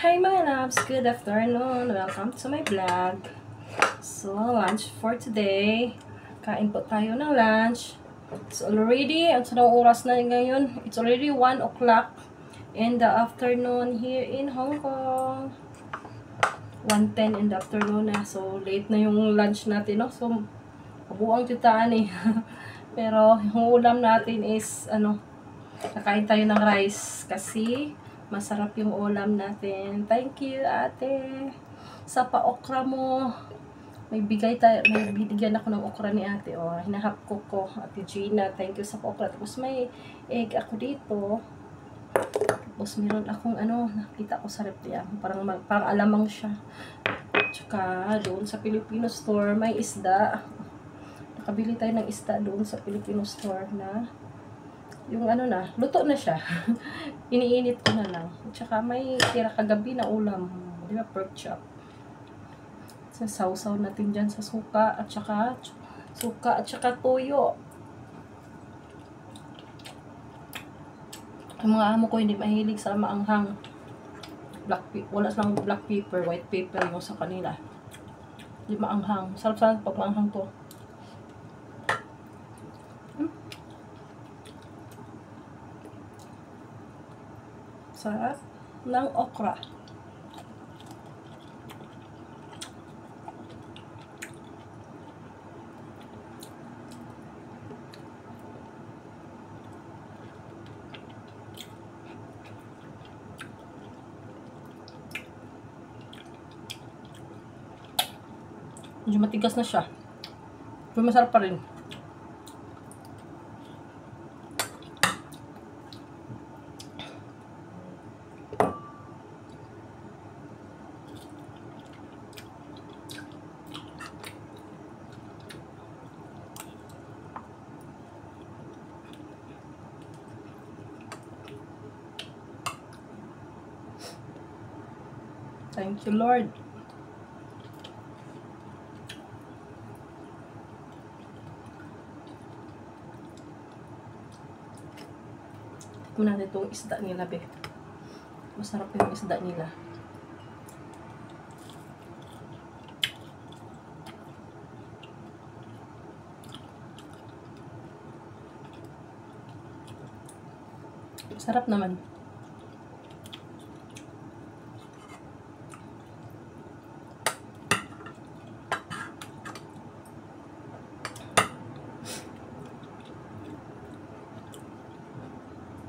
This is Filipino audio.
Hi mga loves! Good afternoon! Welcome to my vlog. So, lunch for today. Kain po tayo ng lunch. It's already, ang sanong oras na ngayon, it's already 1 o'clock in the afternoon here in Hong Kong. 1:10 in the afternoon na. So, late na yung lunch natin, no? So, kabuang jutaan eh. Pero, yung ulam natin is, kakain tayo ng rice kasi masarap yung ulam natin. Thank you, ate. Sa pa-okra mo. May binigyan ako ng okra ni ate. Oh, hinahap ko. Ate Gina, thank you sa pa-okra. Tapos may egg ako dito. Tapos meron akong nakita ko sa rep yan. Parang alamang siya. Tsaka doon sa Filipino store, may isda. Nakabili tayo ng isda doon sa Filipino store na yung luto na siya. Iniinit ko na lang. Tsaka may tira kagabi na ulam. Di ba, pork chop. Sasaw-saw natin dyan sa suka at saka toyo. Yung mga amo ko hindi mahilig sa maanghang. Wala silang black pepper, white pepper yung sa kanila. Di maanghang. Sarap-sarap pag maanghang to. Sarap ng okra. Medyo matigas na siya. Pero masarap pa rin. Thank you, Lord. Tikman natin itong isda nila, be. Masarap yung isda nila. Sarap naman.